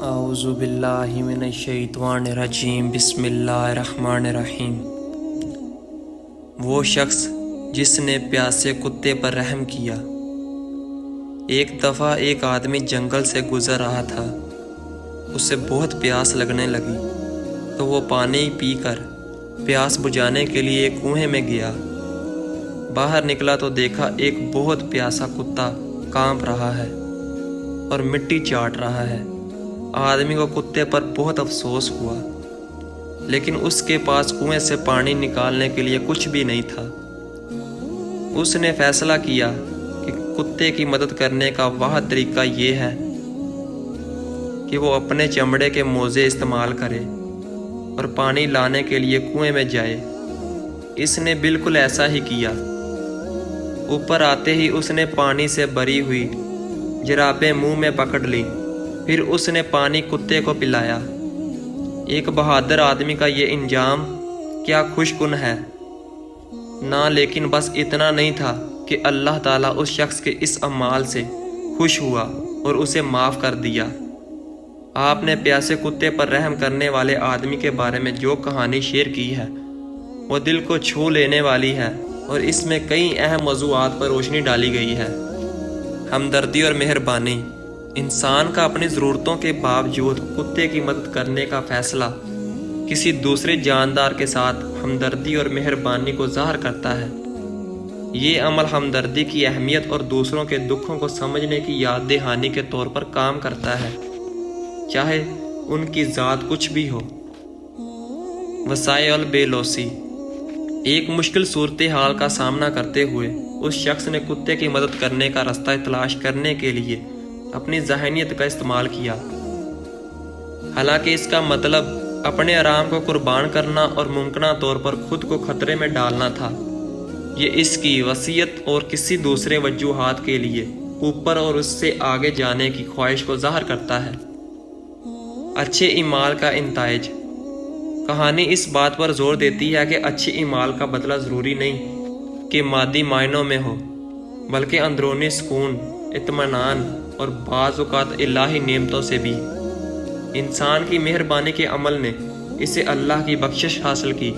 اعوذ باللہ من الشیطان الرجیم بسم اللہ الرحمن الرحیم۔ وہ شخص جس نے پیاسے کتے پر رحم کیا۔ ایک دفعہ ایک آدمی جنگل سے گزر رہا تھا۔ اسے بہت پیاس لگنے لگی تو وہ پانی پی کر پیاس بجھانے کے لیے ایک کنویں میں گیا۔ باہر نکلا تو دیکھا ایک بہت پیاسا کتا کانپ رہا ہے اور مٹی چاٹ رہا ہے۔ آدمی کو کتے پر بہت افسوس ہوا، لیکن اس کے پاس کنویں سے پانی نکالنے کے لیے کچھ بھی نہیں تھا۔ اس نے فیصلہ کیا کہ کتے کی مدد کرنے کا واحد طریقہ یہ ہے کہ وہ اپنے چمڑے کے موزے استعمال کرے اور پانی لانے کے لیے کنویں میں جائے۔ اس نے بالکل ایسا ہی کیا۔ اوپر آتے ہی اس نے پانی سے بھری ہوئی جرابیں منہ میں پکڑ لی، پھر اس نے پانی کتے کو پلایا۔ ایک بہادر آدمی کا یہ انجام کیا خوش کن ہے نہ، لیکن بس اتنا نہیں تھا کہ اللہ تعالیٰ اس شخص کے اس اعمال سے خوش ہوا اور اسے معاف کر دیا۔ آپ نے پیاسے کتے پر رحم کرنے والے آدمی کے بارے میں جو کہانی شیئر کی ہے وہ دل کو چھو لینے والی ہے، اور اس میں کئی اہم موضوعات پر روشنی ڈالی گئی ہے۔ ہمدردی اور مہربانی۔ انسان کا اپنی ضرورتوں کے باوجود کتے کی مدد کرنے کا فیصلہ کسی دوسرے جاندار کے ساتھ ہمدردی اور مہربانی کو ظاہر کرتا ہے۔ یہ عمل ہمدردی کی اہمیت اور دوسروں کے دکھوں کو سمجھنے کی یاد دہانی کے طور پر کام کرتا ہے، چاہے ان کی ذات کچھ بھی ہو۔ وسائل البے-لوثی۔ ایک مشکل صورتحال کا سامنا کرتے ہوئے اس شخص نے کتے کی مدد کرنے کا راستہ تلاش کرنے کے لیے اپنی ذہنیت کا استعمال کیا۔ حالانکہ اس کا مطلب اپنے آرام کو قربان کرنا اور ممکنہ طور پر خود کو خطرے میں ڈالنا تھا، یہ اس کی وصیت اور کسی دوسرے وجوہات کے لیے اوپر اور اس سے آگے جانے کی خواہش کو ظاہر کرتا ہے۔ اچھے اعمال کا نتائج۔ کہانی اس بات پر زور دیتی ہے کہ اچھے اعمال کا بدلہ ضروری نہیں کہ مادی معنوں میں ہو، بلکہ اندرونی سکون، اطمینان اور بعض اوقات الہی نعمتوں سے بھی۔ انسان کی مہربانی کے عمل نے اسے اللہ کی بخشش حاصل کی،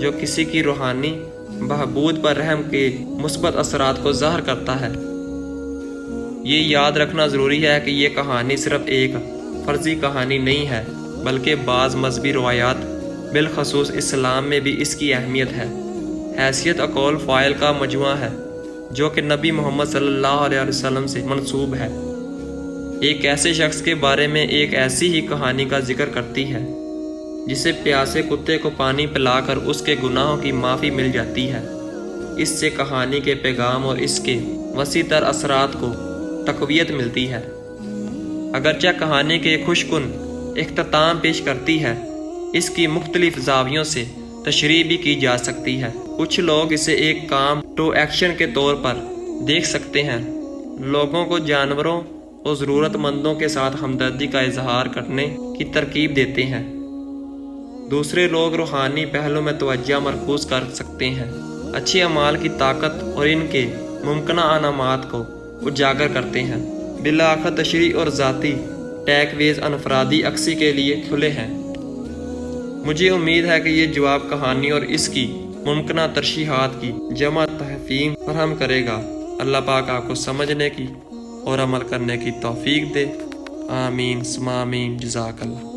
جو کسی کی روحانی بہبود پر رحم کے مثبت اثرات کو ظاہر کرتا ہے۔ یہ یاد رکھنا ضروری ہے کہ یہ کہانی صرف ایک فرضی کہانی نہیں ہے، بلکہ بعض مذہبی روایات، بالخصوص اسلام میں بھی اس کی اہمیت ہے۔ حیثیت اقوال فاعل کا مجموعہ ہے جو کہ نبی محمد صلی اللہ علیہ وسلم سے منسوب ہے۔ ایک ایسے شخص کے بارے میں ایک ایسی ہی کہانی کا ذکر کرتی ہے جسے پیاسے کتے کو پانی پلا کر اس کے گناہوں کی معافی مل جاتی ہے۔ اس سے کہانی کے پیغام اور اس کے وسیع تر اثرات کو تقویت ملتی ہے۔ اگرچہ کہانی کے خوش کن اختتام پیش کرتی ہے، اس کی مختلف زاویوں سے تشریح بھی کی جا سکتی ہے۔ کچھ لوگ اسے ایک کام ٹو ایکشن کے طور پر دیکھ سکتے ہیں، لوگوں کو جانوروں اور ضرورت مندوں کے ساتھ ہمدردی کا اظہار کرنے کی ترغیب دیتے ہیں۔ دوسرے لوگ روحانی پہلو میں توجہ مرکوز کر سکتے ہیں، اچھے اعمال کی طاقت اور ان کے ممکنہ انعامات کو اجاگر کرتے ہیں۔ بالآخر تشریح اور ذاتی ٹیک ویز انفرادی عکاسی کے لیے کھلے ہیں۔ مجھے امید ہے کہ یہ جواب کہانی اور اس کی ممکنہ ترشیحات کی جمع تفہیم فراہم کرے گا۔ اللہ پاک آپ کو سمجھنے کی اور عمل کرنے کی توفیق دے۔ آمین ثم آمین۔ جزاک اللہ۔